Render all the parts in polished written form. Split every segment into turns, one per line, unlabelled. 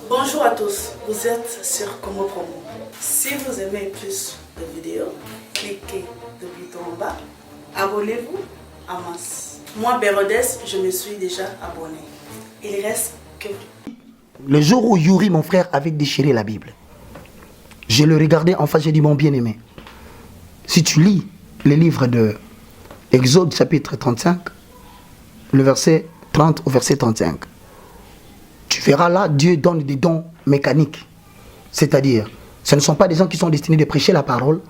Bonjour à tous, vous êtes sur Congo Promo. Si vous aimez plus de vidéos, cliquez le bouton en bas, abonnez-vous en masse. Moi, Bérodès, je me suis déjà abonné. Il reste que...
Le jour où Yuri, mon frère, avait déchiré la Bible, je le regardais en face, j'ai dit, mon bien-aimé, si tu lis les livres de Exode chapitre 35, le verset 30 au verset 35, tu verras là, Dieu donne des dons mécaniques. C'est-à-dire, ce ne sont pas des gens qui sont destinés de prêcher la parole,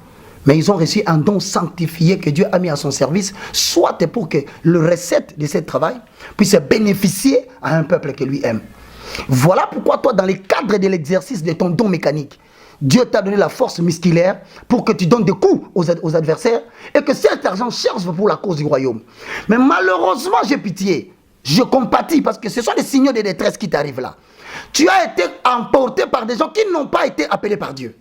mais ils ont reçu un don sanctifié que Dieu a mis à son service, soit pour que le recette de ce travail puisse bénéficier à un peuple qui lui aime. Voilà pourquoi toi, dans le cadre de l'exercice de ton don mécanique, Dieu t'a donné la force musculaire pour que tu donnes des coups aux adversaires et que cet argent serve pour la cause du royaume. Mais malheureusement, j'ai pitié. Je compatis parce que ce sont des signaux de détresse qui t'arrivent là. Tu as été emporté par des gens qui n'ont pas été appelés par Dieu.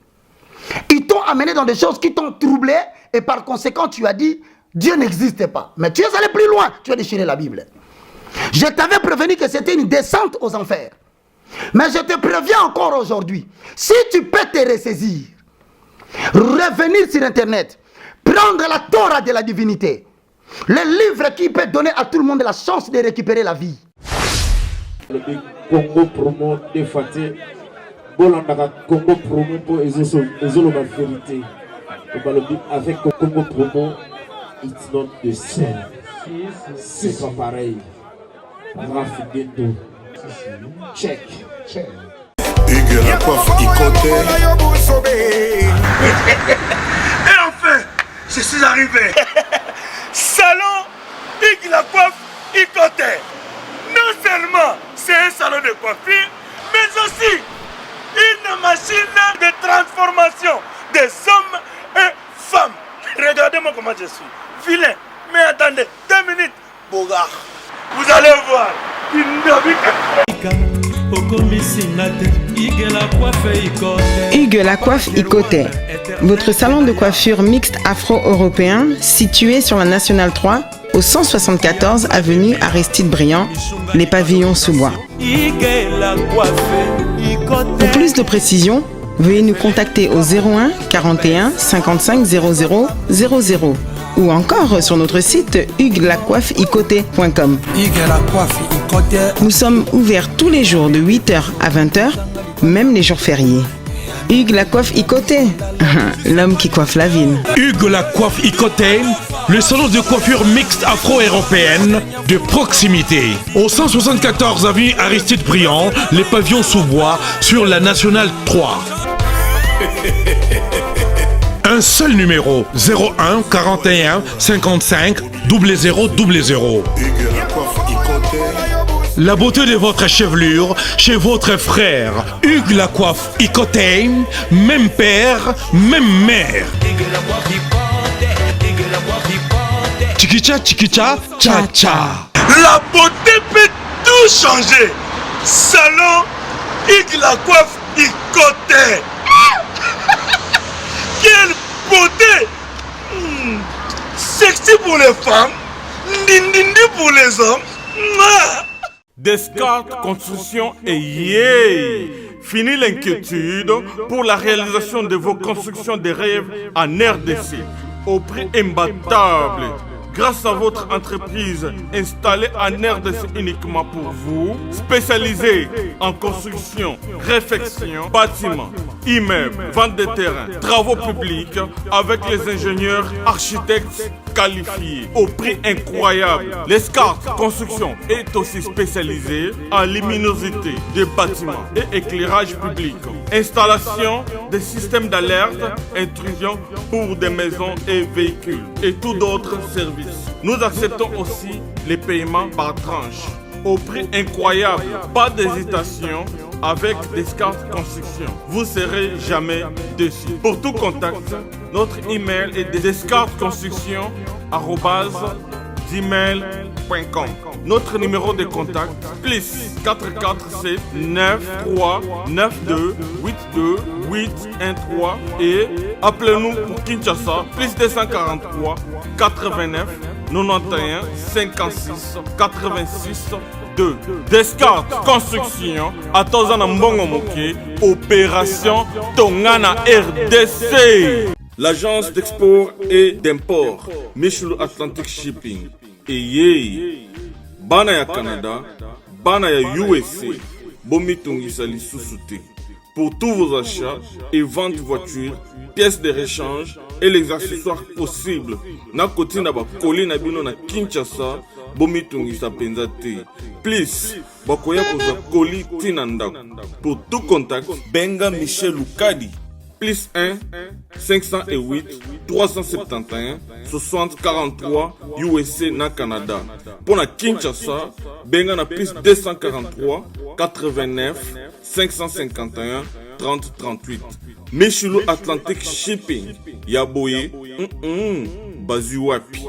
Ils t'ont amené dans des choses qui t'ont troublé et par conséquent tu as dit Dieu n'existe pas. Mais tu es allé plus loin, tu as déchiré la Bible. Je t'avais prévenu que c'était une descente aux enfers. Mais je te préviens encore aujourd'hui, si tu peux te ressaisir, revenir sur internet, prendre la Torah de la divinité, le livre qui peut donner à tout le monde la chance de récupérer la vie.
Le Congo Promo défaté, Bolandaka Congo Promo pour Ezolo la vérité. Avec Congo Promo, it's not the same. C'est pas pareil. Rafidendo. Check.
Hugues la coiffe Ikote.
Et enfin, je suis arrivé. Salon Hugues la coiffe Ikote. Non seulement c'est un salon de coiffure, mais aussi une machine de transformation des hommes et femmes. Regardez-moi comment je suis. Vilain. Mais attendez, 2 minutes. Bogart. Vous allez voir.
Hugues la coiffe Ikote, votre salon de coiffure mixte afro-européen situé sur la Nationale 3 au 174 avenue Aristide Briand, les pavillons sous bois. Pour plus de précisions, veuillez nous contacter au 01 41 55 00 00 ou encore sur notre site huguelacoiffeikote.com. Nous sommes ouverts tous les jours de 8h à 20h, même les jours fériés. Hugues la coiffe Ikote, l'homme qui coiffe la ville.
Hugues la coiffe Ikote, le salon de coiffure mixte afro-européenne de proximité. Au 174 avenue Aristide Briand, les pavillons sous bois sur la Nationale 3. Un seul numéro, 01 41 55 00 00. La beauté de votre chevelure chez votre frère. Hugues la coiffe Ikote, même père, même mère. Chikicha, chikicha, cha cha.
La beauté peut tout changer. Salon Hugues la coiffe Ikote. Quelle beauté! Sexy pour les femmes, dindindi pour les hommes. Descartes Construction et yeah! Fini l'inquiétude pour la réalisation de vos constructions de rêves en RDC au prix imbattable. Grâce à votre entreprise installée en RDC uniquement pour vous, spécialisée en construction, réfection, bâtiments, immeubles, vente de terrains, travaux publics, avec les ingénieurs architectes qualifiés au prix incroyable. Descartes Construction est aussi spécialisée en luminosité des bâtiments et éclairage public, installation des systèmes d'alerte, intrusion pour des maisons et véhicules et tout d'autres services. Nous acceptons aussi les paiements par tranche au prix incroyable. Pas d'hésitation avec Descartes Construction. Vous serez jamais déçus. Pour tout contact, notre email est descartesconstruction@gmail.com. Notre numéro de contact plus 447 93 92 82 813 et appelez-nous pour Kinshasa plus 243 89 91 56 86 2. Descartes Construction, Atozana Mbongo Moke, Opération Tongana RDC. L'agence d'export et d'import, Michulu Atlantic Shipping. Et Bana ya Canada, Bana ya USA, Bomitungisa Lissusute. Pour tous vos achats et ventes de voitures, pièces de rechange et les accessoires possibles. Na koti na ba koli na bino na Kinshasa, Bomitungisa Penzate. Please, bakoya koza koli tina ndako. Pour tout contact, Benga Michel Lukadi. Plus 1 508 371 60 43 USA na Canada. Pour la Kinshasa, Benga na plus 243 89 551 30 38. Michulu Atlantic Shipping. Yaboye, Bazuapi.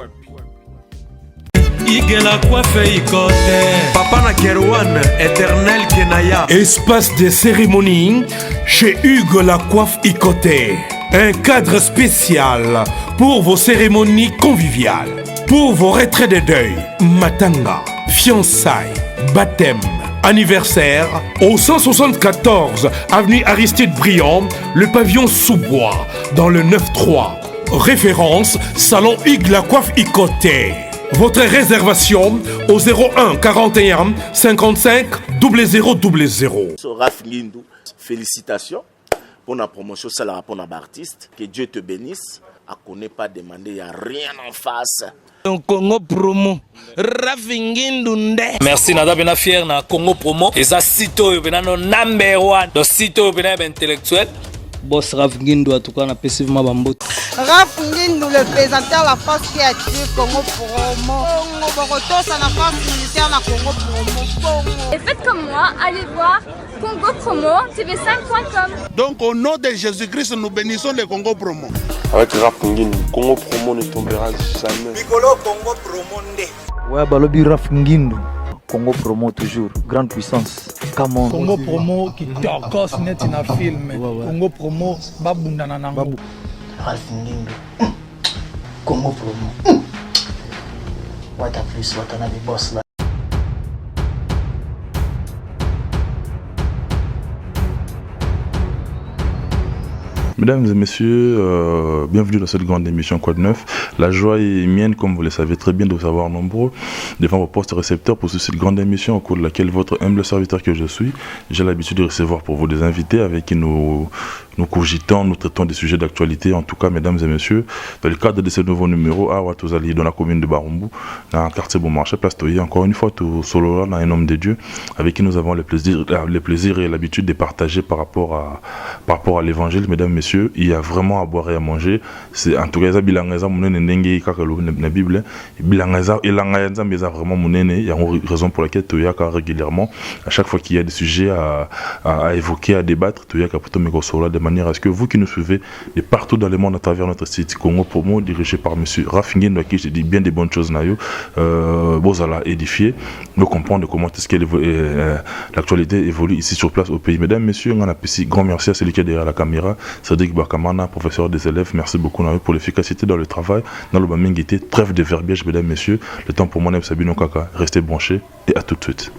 Igela Coiffe Ikote Papa na Kerouan, éternel Kenaya.
Espace de cérémonie chez Hugues la Coiffe Ikote. Un cadre spécial pour vos cérémonies conviviales, pour vos retraits de deuil, matanga, fiançailles, baptême, anniversaire. Au 174 avenue Aristide Briand, le pavillon Sous-Bois, dans le 9-3. Référence Salon Hugues la Coiffe Ikote. Votre réservation au 01 41 55 0000.
Raph Ngindou, félicitations pour la promotion, c'est la rapport d'artiste. Que Dieu te bénisse. À connaît pas demander, il n'y a rien en face.
Congo Promo Raph Ngindou nde. Merci nada bena fier na Congo Promo. Et ça sito bena no number 1. Do sito bena intellectuel. Boss Raph Ngindou en tout cas na passivement bambot.
Raph Ngindou, le présentateur la force créative Congo Promo. Borotos à la force militaire na Congo Promo.
Et faites comme moi, allez voir Congo Promo tv5.com.
Donc au nom de Jésus-Christ, nous bénissons le Congo Promo.
Avec Raph Ngindou, Congo Promo ne tombera jamais.
Piccolo Congo Promo nde.
Ouais, balobi Raph Ngindou. Congo Promo toujours, grande puissance. Come on.
Congo Promo qui torcos net na film. Congo Promo babundana nango.
Raph Ngindou. Congo Promo. What a plus, what a boss là.
Mesdames et messieurs, bienvenue dans cette grande émission Quoi de Neuf. La joie est mienne, comme vous le savez très bien, de vous avoir nombreux devant vos postes récepteurs pour cette grande émission au cours de laquelle votre humble serviteur que je suis, j'ai l'habitude de recevoir pour vous des invités avec qui nous cogitons, nous traitons des sujets d'actualité. En tout cas, mesdames et messieurs, dans le cadre de ce nouveau numéro, à Watozali, dans la commune de Barumbu, dans le quartier Bon-Marché, Place Toye, encore une fois, tout solo là, un homme de Dieu, avec qui nous avons le plaisir et l'habitude de partager par rapport à l'évangile, mesdames et messieurs. Il y a vraiment à boire et à manger. C'est en tout cas ça bilangaza munene ndenge kakalo na Bible. Bilangaza elangaza mais vraiment munene. Il y a une raison pour laquelle Toyaka régulièrement, à chaque fois qu'il y a des sujets à évoquer, à débattre, Toyaka plutôt Mekosora de manière à ce que vous qui nous suivez de partout dans le monde à travers notre site Congo Promo dirigé par monsieur Raph Ngindou, à qui je dis bien des bonnes choses nayo, bozala édifié, nous comprendre comment est-ce que l'actualité évolue ici sur place au pays. Mesdames, messieurs, on a ici grand merci à celui qui est derrière la caméra. Cédric Bakamana, professeur des élèves, merci beaucoup pour l'efficacité dans le travail, dans le bamingité, trêve de verbiage, mesdames, messieurs. Le temps pour moi, Sabino Kaka, restez branchés et à tout de suite.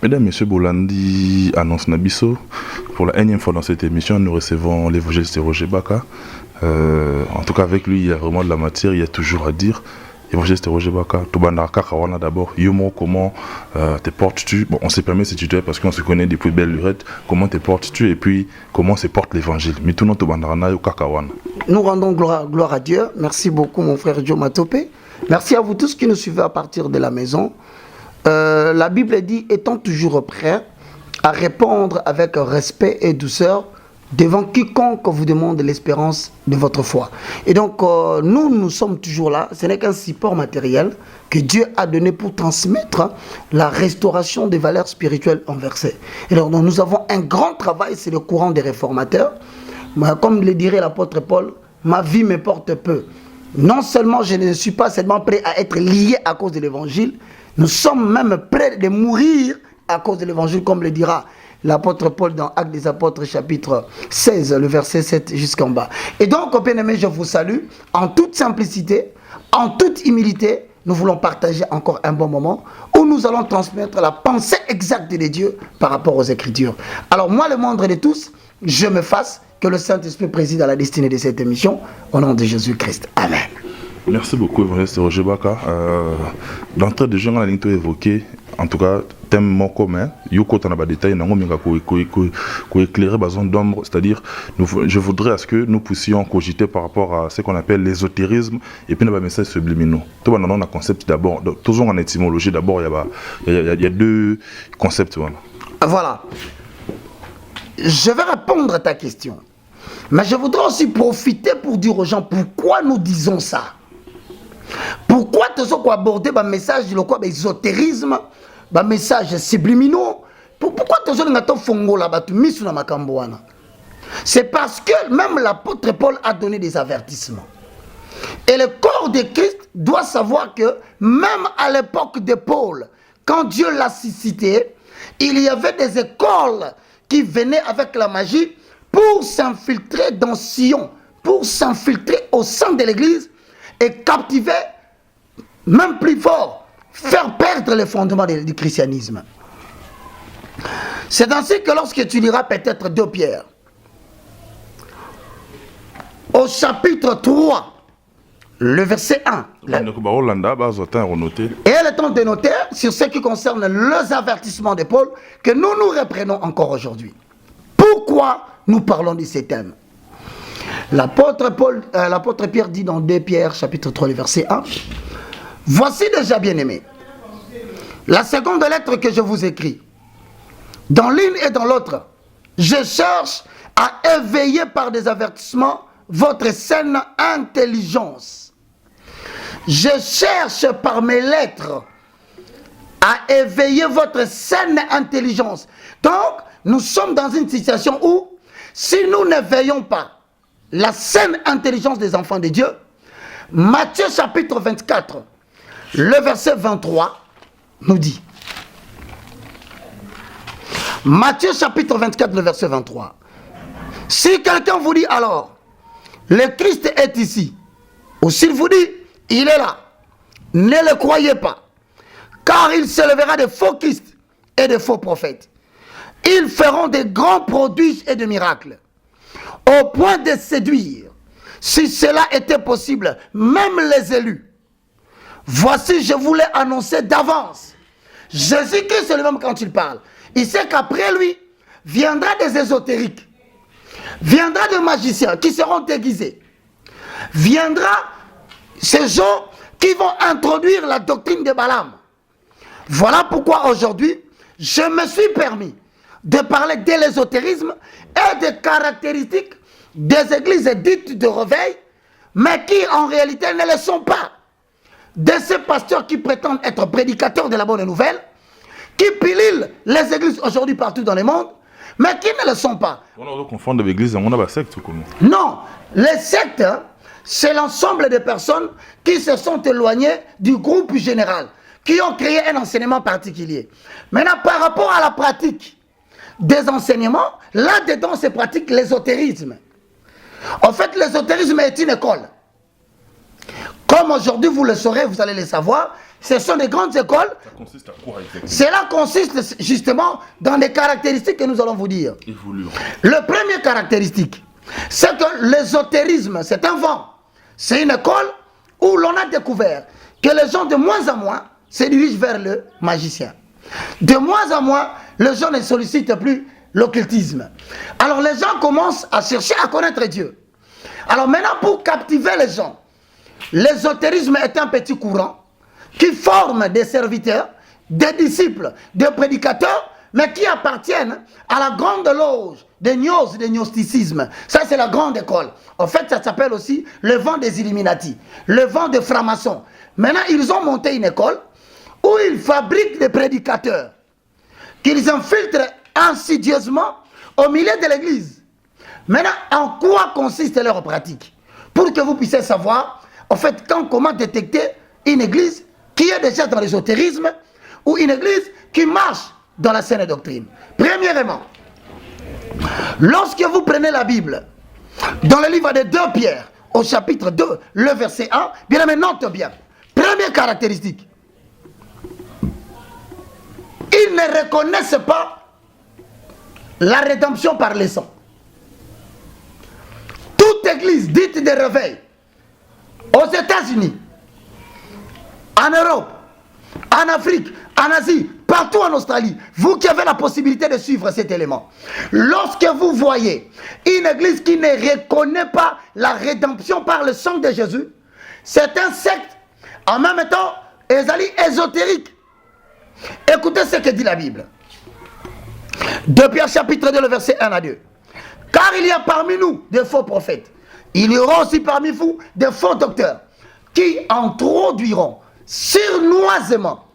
Mesdames, messieurs, Bolandi annonce Nabiso. Pour la énième fois dans cette émission, nous recevons l'évangéliste Roger Baka. En tout cas, avec lui, il y a vraiment de la matière, il y a toujours à dire. Évangéliste Roger Baka, Tobandarka Kawana d'abord, Yomo, comment te portes-tu? Bon, on se permet de se tutoyer parce qu'on se connaît depuis belle lurette. Comment te portes-tu et puis comment se porte l'évangile? Mituno Tobandarana Yoka Kawana.
Nous rendons gloire à Dieu. Merci beaucoup, mon frère Joe Matopé. Merci à vous tous qui nous suivez à partir de la maison. La Bible dit, étant toujours prêt à répondre avec respect et douceur devant quiconque vous demande l'espérance de votre foi. Et donc, nous sommes toujours là. Ce n'est qu'un support matériel que Dieu a donné pour transmettre la restauration des valeurs spirituelles inversées. Et donc, nous avons un grand travail, c'est le courant des réformateurs. Comme le dirait l'apôtre Paul, ma vie me porte peu. Non seulement je ne suis pas seulement prêt à être lié à cause de l'évangile, nous sommes même prêts de mourir à cause de l'évangile, comme le dira l'apôtre Paul dans Actes des Apôtres chapitre 16, le verset 7 jusqu'en bas. Et donc, bien-aimés, je vous salue en toute simplicité, en toute humilité nous voulons partager encore un bon moment où nous allons transmettre la pensée exacte de Dieu par rapport aux Écritures. Alors moi, le moindre de tous, je me fasse que le Saint-Esprit préside à la destinée de cette émission, au nom de Jésus-Christ. Amen.
Merci beaucoup, évangéliste Roger Baka. D'entrée de jeu, on a évoqué, en tout cas, thème mon commun. Yoko Tanaba détail, pour éclairer la zone d'ombre, c'est-à-dire, je voudrais à ce que nous puissions cogiter par rapport à ce qu'on appelle l'ésotérisme et puis un message subliminaux. Tout le monde a un concept d'abord, toujours en étymologie, d'abord, il y a deux concepts.
Voilà. Je vais répondre à ta question. Mais je voudrais aussi profiter pour dire aux gens pourquoi nous disons ça. Pourquoi tu as abordé le message de l'ésotérisme, le message subliminaux. Pourquoi tu as fongo là, c'est parce que même l'apôtre Paul a donné des avertissements. Et le corps de Christ doit savoir que même à l'époque de Paul, quand Dieu l'a suscité, il y avait des écoles qui venaient avec la magie pour s'infiltrer dans Sion, pour s'infiltrer au sein de l'église et captiver, même plus fort, faire perdre les fondements du christianisme. C'est ainsi que lorsque tu liras peut-être 2 Pierre, au chapitre 3, le verset 1. Et il est temps de noter sur ce qui concerne les avertissements de Paul que nous nous reprenons encore aujourd'hui. Pourquoi nous parlons de ces thèmes? L'apôtre Pierre dit dans 2 Pierre chapitre 3 le verset 1, voici déjà bien-aimés, la seconde lettre que je vous écris, dans l'une et dans l'autre, je cherche à éveiller par des avertissements votre saine intelligence. Je cherche par mes lettres à éveiller votre saine intelligence. Donc, nous sommes dans une situation où, si nous ne veillons pas la saine intelligence des enfants de Dieu, Matthieu chapitre 24, le verset 23, nous dit. Matthieu chapitre 24, le verset 23. Si quelqu'un vous dit alors, le Christ est ici, ou s'il vous dit, il est là, ne le croyez pas, car il se lèvera de faux Christ et de faux prophètes. Ils feront de grands prodiges et de miracles, au point de séduire, si cela était possible, même les élus. Voici, je vous l'ai annoncé d'avance. Jésus-Christ c'est le même quand il parle. Il sait qu'après lui, viendra des ésotériques, viendra des magiciens qui seront déguisés, viendra ces gens qui vont introduire la doctrine de Balaam. Voilà pourquoi aujourd'hui, je me suis permis de parler de l'ésotérisme et des caractéristiques des églises dites de réveil, mais qui en réalité ne le sont pas. De ces pasteurs qui prétendent être prédicateurs de la bonne nouvelle, qui pilulent les églises aujourd'hui partout dans le monde, mais qui ne le sont pas.
On doit confondre l'église, on a la secte ou comment?
Non, les sectes, c'est l'ensemble des personnes qui se sont éloignées du groupe général, qui ont créé un enseignement particulier. Maintenant, par rapport à la pratique des enseignements, là-dedans se pratique l'ésotérisme. En fait, l'ésotérisme est une école. Comme aujourd'hui, vous le saurez, vous allez le savoir, ce sont des grandes écoles.
Ça consiste à quoi exactement?
Cela consiste justement dans des caractéristiques que nous allons vous dire.
Évoluons.
Le premier caractéristique, c'est que l'ésotérisme, c'est un vent. C'est une école où l'on a découvert que les gens de moins en moins se dirigent vers le magicien. De moins en moins, les gens ne sollicitent plus l'occultisme. Alors les gens commencent à chercher à connaître Dieu. Alors maintenant, pour captiver les gens, l'ésotérisme est un petit courant qui forme des serviteurs, des disciples, des prédicateurs, mais qui appartiennent à la grande loge des gnos, des gnosticismes. Ça, c'est la grande école. En fait, ça s'appelle aussi le vent des Illuminati, le vent des francs-maçons. Maintenant, ils ont monté une école où ils fabriquent des prédicateurs qu'ils infiltrent insidieusement au milieu de l'église. Maintenant, en quoi consiste leur pratique? Pour que vous puissiez savoir, en fait, comment détecter une église qui est déjà dans l'ésotérisme ou une église qui marche dans la saine doctrine. Premièrement, lorsque vous prenez la Bible, dans le livre de 2 Pierre, au chapitre 2, le verset 1, bien aimé, note bien. Première caractéristique. Ils ne reconnaissent pas la rédemption par le sang. Toute église dite de réveil, aux États-Unis, en Europe, en Afrique, en Asie, partout en Australie, vous qui avez la possibilité de suivre cet élément, lorsque vous voyez une église qui ne reconnaît pas la rédemption par le sang de Jésus, c'est un secte, en même temps, ésotérique. Écoutez ce que dit la Bible. 2 Pierre chapitre 2, le verset 1 à 2. Car il y a parmi nous des faux prophètes. Il y aura aussi parmi vous des faux docteurs qui introduiront sournoisement,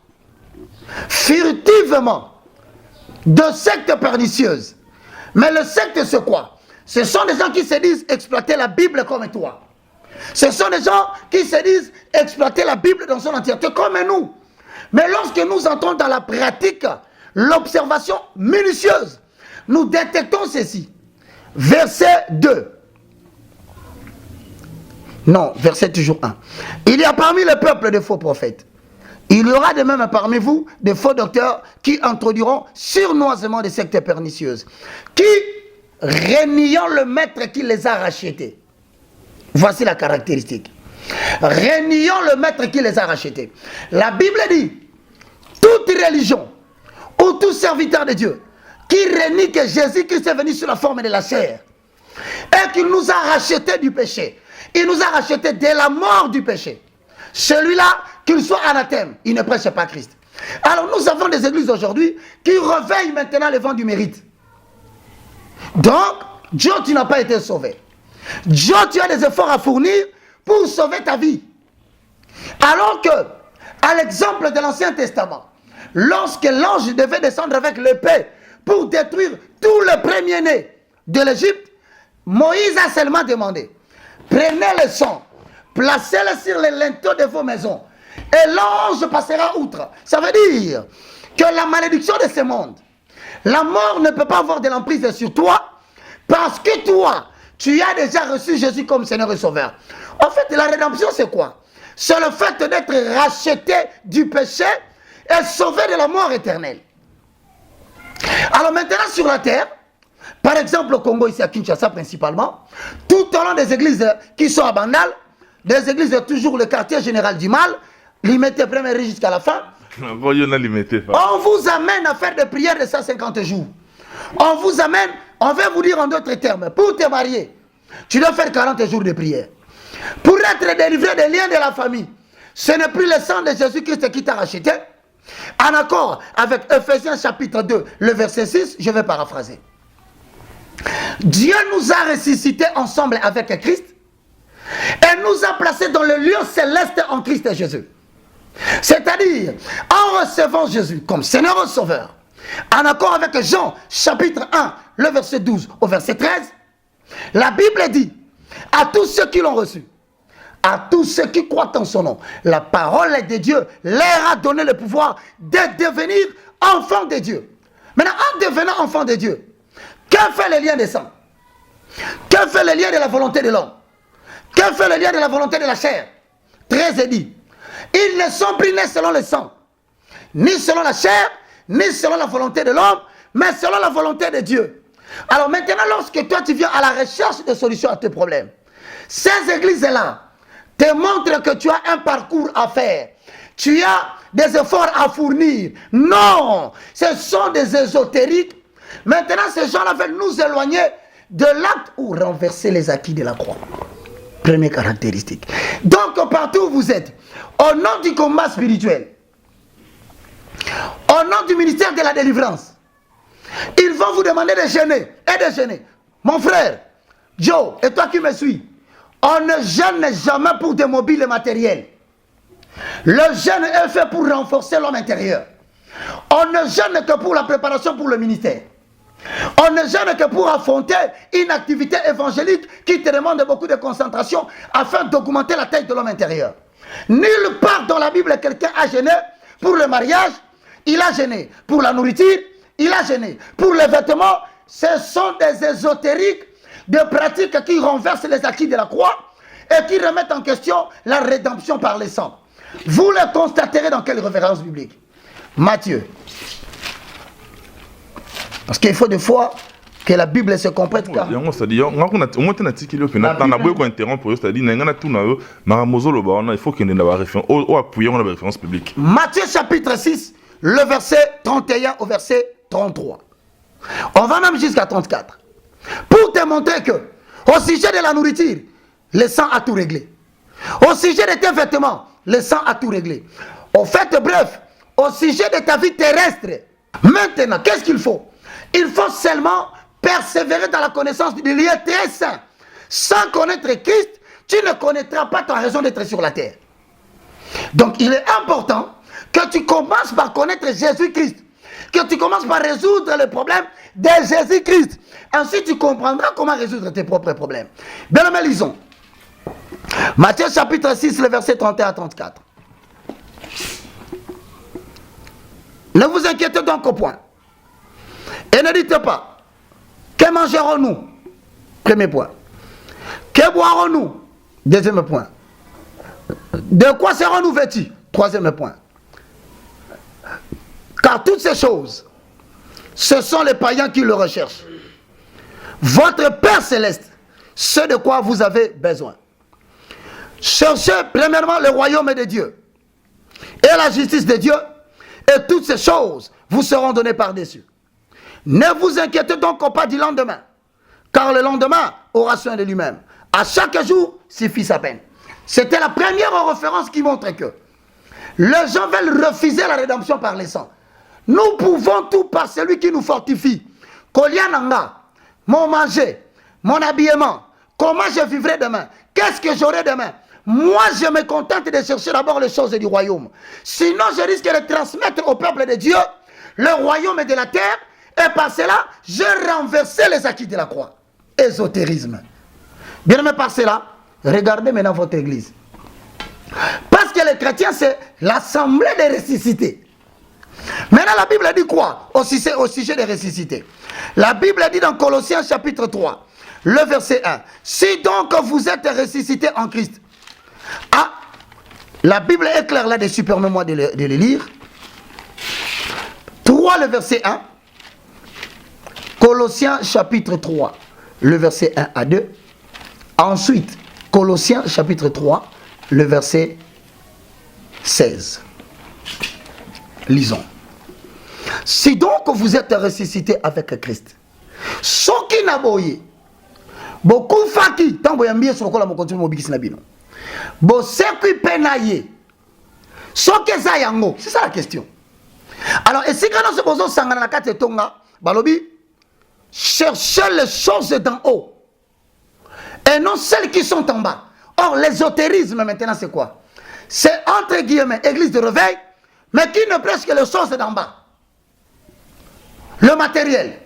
furtivement, de sectes pernicieuses. Mais le secte, c'est quoi? Ce sont des gens qui se disent exploiter la Bible comme toi. Ce sont des gens qui se disent exploiter la Bible dans son entièreté comme nous. Mais lorsque nous entrons dans la pratique, l'observation minutieuse, nous détectons ceci. Verset 2. Non, verset toujours 1. Il y a parmi le peuple de faux prophètes. Il y aura de même parmi vous des faux docteurs qui introduiront sournoisement des sectes pernicieuses, qui, reniant le maître qui les a rachetés. Voici la caractéristique. Reniant le maître qui les a rachetés. La Bible dit, toute religion ou tout serviteur de Dieu qui renie que Jésus-Christ est venu sous la forme de la chair et qu'il nous a rachetés du péché, il nous a rachetés de la mort du péché. Celui-là, qu'il soit anathème, il ne prêche pas Christ. Alors nous avons des églises aujourd'hui qui réveillent maintenant le vent du mérite. Donc, Dieu, tu n'as pas été sauvé. Dieu, tu as des efforts à fournir pour sauver ta vie. Alors que, à l'exemple de l'Ancien Testament, lorsque l'ange devait descendre avec l'épée pour détruire tout le premier-né de l'Égypte, Moïse a seulement demandé, prenez le sang, placez-le sur les linteaux de vos maisons, et l'ange passera outre. Ça veut dire que la malédiction de ce monde, la mort ne peut pas avoir de l'emprise sur toi, parce que toi, tu as déjà reçu Jésus comme Seigneur et Sauveur. En fait, la rédemption, c'est quoi? C'est le fait d'être racheté du péché et sauvé de la mort éternelle. Alors maintenant, sur la terre, par exemple au Congo, ici à Kinshasa principalement, tout au long des églises qui sont à Bandal, des églises toujours le quartier général du mal, limité première jusqu'à la fin, on vous amène à faire des prières de 150 jours. On vous amène, on va vous dire en d'autres termes, pour te marier, tu dois faire 40 jours de prière. Pour être délivré des liens de la famille, ce n'est plus le sang de Jésus-Christ qui t'a racheté. En accord avec Ephésiens chapitre 2, le verset 6, je vais paraphraser. Dieu nous a ressuscités ensemble avec Christ et nous a placés dans le lieu céleste en Christ Jésus. C'est-à-dire, en recevant Jésus comme Seigneur et Sauveur, en accord avec Jean chapitre 1, le verset 12 au verset 13, la Bible dit, à tous ceux qui l'ont reçu, à tous ceux qui croient en son nom, la parole de Dieu leur a donné le pouvoir de devenir enfants de Dieu. Maintenant, en devenant enfants de Dieu, que fait le lien des sangs? Que fait le lien de la volonté de l'homme? Que fait le lien de la volonté de la chair? 13 est dit, ils ne sont plus nés selon le sang, ni selon la chair, ni selon la volonté de l'homme, mais selon la volonté de Dieu. Alors maintenant, lorsque toi tu viens à la recherche de solutions à tes problèmes, ces églises-là te montrent que tu as un parcours à faire, tu as des efforts à fournir. Non, ce sont des ésotériques. Maintenant, ces gens-là veulent nous éloigner de l'acte ou renverser les acquis de la croix. Première caractéristique. Donc, partout où vous êtes, au nom du combat spirituel, au nom du ministère de la délivrance, ils vont vous demander de jeûner et de jeûner. Mon frère, Joe, et toi qui me suis, on ne jeûne jamais pour des mobiles matériels. Le jeûne est fait pour renforcer l'homme intérieur. On ne jeûne que pour la préparation pour le ministère. On ne jeûne que pour affronter une activité évangélique qui te demande beaucoup de concentration afin d'augmenter la taille de l'homme intérieur. Nulle part dans la Bible, quelqu'un a jeûné pour le mariage, il a jeûné pour la nourriture, il a jeûné pour les vêtements. Ce sont des ésotériques, des pratiques qui renversent les acquis de la croix et qui remettent en question la rédemption par le sang. Vous le constaterez dans quelle référence biblique? Matthieu. Parce qu'il faut des fois que la Bible se complète. Car...
C'est-à-dire, il faut qu'il y ait une référence publique.
Matthieu chapitre 6, le verset 31 au verset 33. On va même jusqu'à 34. Pour te montrer que, au sujet de la nourriture, le sang a tout réglé. Au sujet de tes vêtements, le sang a tout réglé. Au fait, bref, au sujet de ta vie terrestre, maintenant, qu'est-ce qu'il faut? Il faut seulement persévérer dans la connaissance du lieu très saint. Sans connaître Christ, tu ne connaîtras pas ta raison d'être sur la terre. Donc, il est important que tu commences par connaître Jésus-Christ. Que tu commences par résoudre les problèmes de Jésus-Christ. Ensuite, tu comprendras comment résoudre tes propres problèmes. Bien, mais lisons. Matthieu chapitre 6, le verset 31 à 34. Ne vous inquiétez donc au point. Et ne dites pas, que mangerons-nous? Premier point. Que boirons-nous? Deuxième point. De quoi serons-nous vêtus? Troisième point. Car toutes ces choses, ce sont les païens qui le recherchent. Votre Père Céleste, ce de quoi vous avez besoin. Cherchez premièrement le royaume de Dieu et la justice de Dieu, et toutes ces choses vous seront données par-dessus. Ne vous inquiétez donc pas du lendemain, car le lendemain aura soin de lui-même. À chaque jour suffit sa peine. C'était la première référence qui montre que les gens veulent refuser la rédemption par le sang. Nous pouvons tout par celui qui nous fortifie. Koliananga, mon manger, mon habillement, comment je vivrai demain? Qu'est-ce que j'aurai demain? Moi, je me contente de chercher d'abord les choses du royaume. Sinon, je risque de transmettre au peuple de Dieu le royaume de la terre, et par cela, je renversais les acquis de la croix. Ésotérisme. Bien aimé, par cela, regardez maintenant votre église. Parce que les chrétiens, c'est l'assemblée des ressuscités. Maintenant, la Bible dit quoi au sujet des ressuscités? La Bible dit dans Colossiens chapitre 3, le verset 1. Si donc vous êtes ressuscités en Christ. Ah, la Bible est claire là-dessus, permets-moi de le lire. 3, le verset 1. Colossiens chapitre 3, le verset 1 à 2. Ensuite, Colossiens chapitre 3, le verset 16. Lisons. Si donc vous êtes ressuscité avec Christ, ce qui n'a boyé, beaucoup faki, tant que vous sur le continue mobile nabino, bo sekui penaye, ce que ça yango, c'est ça la question. Alors, et si quand on se pose sangana kate tonga, balobi, cherchez les choses d'en haut, et non celles qui sont en bas. Or, l'ésotérisme maintenant c'est quoi? C'est entre guillemets église de réveil, mais qui ne prêche que les choses d'en bas. Le matériel,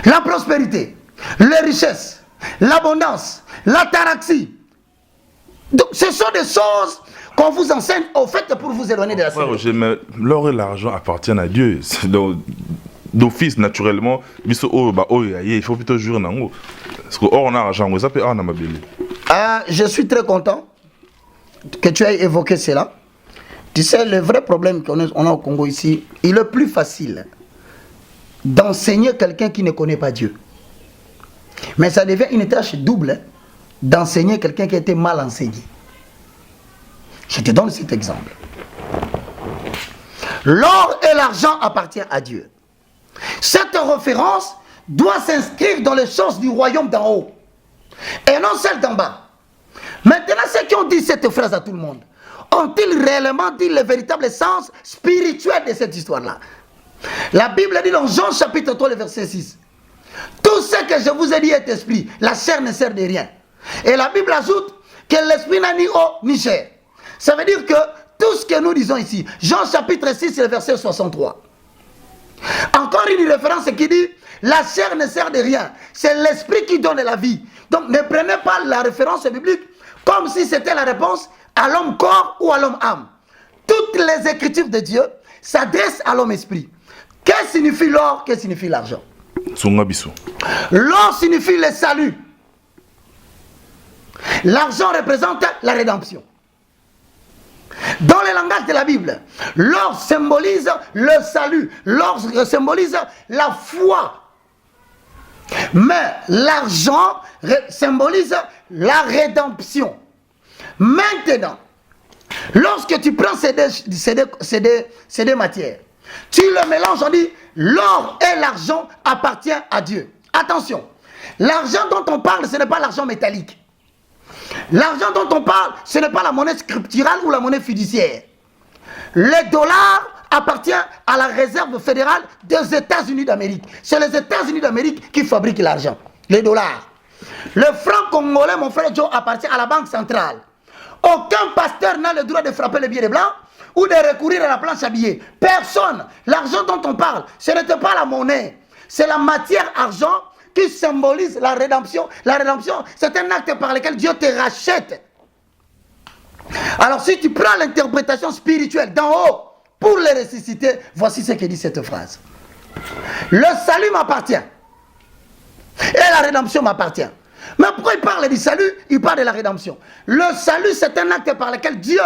la prospérité, les richesses, l'abondance, l'ataraxie. Donc ce sont des choses qu'on vous enseigne au fait pour vous éloigner de la
société. L'or et l'argent appartiennent à Dieu. D'office, naturellement, il faut plutôt jurer dans parce que or on a argent, ça peut en
je suis très content que tu aies évoqué cela. Tu sais, le vrai problème qu'on a au Congo ici, il est plus facile d'enseigner quelqu'un qui ne connaît pas Dieu. Mais ça devient une tâche double d'enseigner quelqu'un qui a été mal enseigné. Je te donne cet exemple. L'or et l'argent appartiennent à Dieu. Cette référence doit s'inscrire dans les choses du royaume d'en haut et non celle d'en bas. Maintenant, ceux qui ont dit cette phrase à tout le monde, ont-ils réellement dit le véritable sens spirituel de cette histoire-là? La Bible dit dans Jean chapitre 3, le verset 6, tout ce que je vous ai dit est esprit, la chair ne sert de rien. Et la Bible ajoute que l'esprit n'a ni eau ni chair. Ça veut dire que tout ce que nous disons ici, Jean chapitre 6, le verset 63. Encore une référence qui dit, la chair ne sert de rien, c'est l'esprit qui donne la vie. Donc ne prenez pas la référence biblique comme si c'était la réponse à l'homme corps ou à l'homme âme. Toutes les écritures de Dieu s'adressent à l'homme esprit. Qu'est-ce que signifie l'or? Qu'est-ce que signifie l'argent? L'or signifie le salut. L'argent représente la rédemption. Dans le langage de la Bible, l'or symbolise le salut, l'or symbolise la foi. Mais l'argent symbolise la rédemption. Maintenant, lorsque tu prends ces deux matières, tu le mélanges, on dit l'or et l'argent appartiennent à Dieu. Attention, l'argent dont on parle, ce n'est pas l'argent métallique. L'argent dont on parle, ce n'est pas la monnaie scripturale ou la monnaie fiduciaire. Le dollar appartient à la réserve fédérale des États-Unis d'Amérique. C'est les États-Unis d'Amérique qui fabriquent l'argent, les dollars. Le franc congolais, mon frère Joe, appartient à la banque centrale. Aucun pasteur n'a le droit de frapper le billet de blanc ou de recourir à la planche à billets. Personne. L'argent dont on parle, ce n'était pas la monnaie. C'est la matière argent qui symbolise la rédemption. La rédemption, c'est un acte par lequel Dieu te rachète. Alors si tu prends l'interprétation spirituelle d'en haut pour les ressusciter, voici ce que dit cette phrase. Le salut m'appartient. Et la rédemption m'appartient. Mais pourquoi il parle du salut? Il parle de la rédemption. Le salut, c'est un acte par lequel Dieu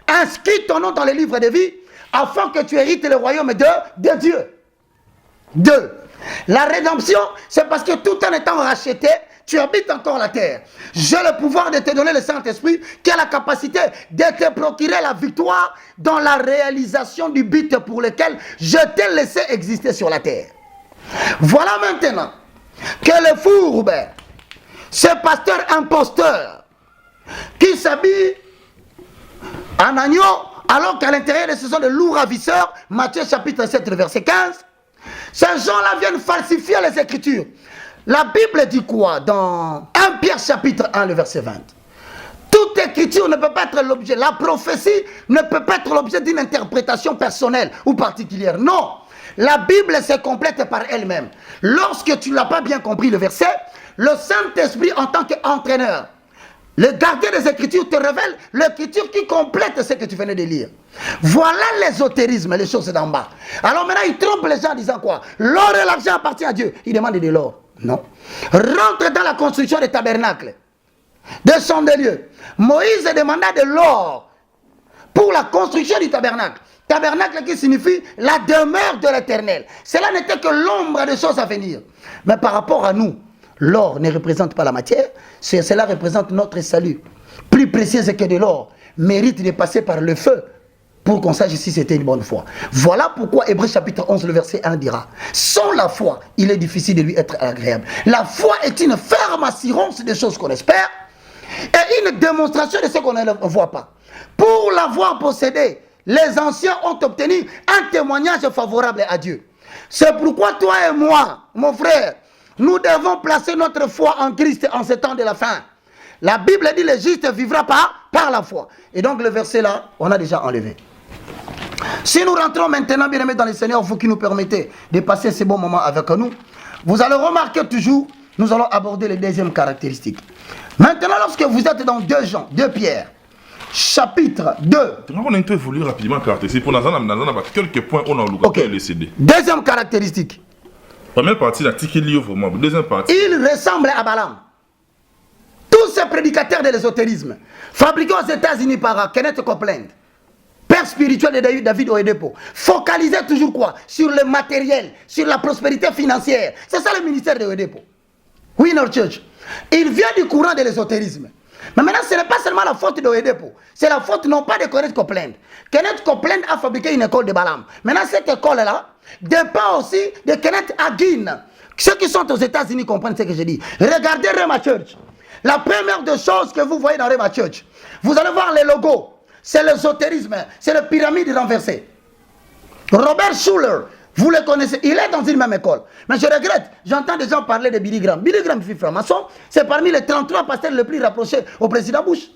inscrit ton nom dans les livres de vie afin que tu hérites le royaume de Dieu. 2. La rédemption, c'est parce que tout en étant racheté, tu habites encore la terre. J'ai le pouvoir de te donner le Saint-Esprit qui a la capacité de te procurer la victoire dans la réalisation du but pour lequel je t'ai laissé exister sur la terre. Voilà maintenant que le fourbe, ce pasteur imposteur qui s'habille en agneau alors qu'à l'intérieur de ce sont de lourds ravisseurs, Matthieu chapitre 7 verset 15, ces gens-là viennent falsifier les Écritures. La Bible dit quoi dans 1 Pierre chapitre 1 le verset 20? Toute écriture ne peut pas être l'objet, la prophétie ne peut pas être l'objet d'une interprétation personnelle ou particulière. Non, la Bible se complète par elle-même. Lorsque tu n'as pas bien compris le verset, le Saint-Esprit en tant qu'entraîneur, le gardien des Écritures te révèle l'écriture qui complète ce que tu venais de lire. Voilà l'ésotérisme, les choses d'en bas. Alors maintenant, il trompe les gens en disant quoi? L'or et l'argent appartiennent à Dieu. Il demande de l'or. Non. Rentre dans la construction des tabernacles, des champs de lieux. Moïse demanda de l'or pour la construction du tabernacle. Tabernacle qui signifie la demeure de l'Éternel. Cela n'était que l'ombre des choses à venir. Mais par rapport à nous, l'or ne représente pas la matière, cela représente notre salut. Plus précieux que de l'or, mérite de passer par le feu pour qu'on sache si c'était une bonne foi. Voilà pourquoi Hébreux chapitre 11, le verset 1 dira: sans la foi, il est difficile de lui être agréable. La foi est une ferme assurance des choses qu'on espère et une démonstration de ce qu'on ne voit pas. Pour l'avoir possédé, les anciens ont obtenu un témoignage favorable à Dieu. C'est pourquoi toi et moi, mon frère, nous devons placer notre foi en Christ en ce temps de la fin. La Bible dit: le juste vivra par la foi. Et donc le verset là, on a déjà enlevé. Si nous rentrons maintenant, bien aimés dans le Seigneur, vous qui nous permettez de passer ces bons moments avec nous, vous allez remarquer toujours, nous allons aborder les deuxièmes caractéristiques. Maintenant, lorsque vous êtes dans 2 Pierre, chapitre 2.
On a évolué rapidement caractéristique. Pour quelques points, on a le LCD.
Deuxième caractéristique.
Première partie, l'article lié vraiment. Deuxième partie.
Il ressemble à Balaam. Tous ces prédicateurs de l'ésotérisme, fabriqués aux États-Unis par Kenneth Copeland, père spirituel de David Oyedepo, focalisaient toujours quoi? Sur le matériel, sur la prospérité financière. C'est ça le ministère de Oyedepo. Winner Church. Il vient du courant de l'ésotérisme. Mais maintenant, ce n'est pas seulement la faute de Oyedepo. C'est la faute non pas de Kenneth Copeland. Kenneth Copeland a fabriqué une école de Balaam. Maintenant, cette école-là dépend aussi de Kenneth Hagin. Ceux qui sont aux États-Unis comprennent ce que je dis. Regardez Rhema Church. La première des choses que vous voyez dans Rhema Church, vous allez voir les logos. C'est l'ésotérisme, c'est la pyramide renversée. Robert Schuller, vous le connaissez, il est dans une même école. Mais je regrette, j'entends des gens parler de Billy Graham. Billy Graham, fils franc-maçon, c'est parmi les 33 pasteurs les plus rapprochés au président Bush.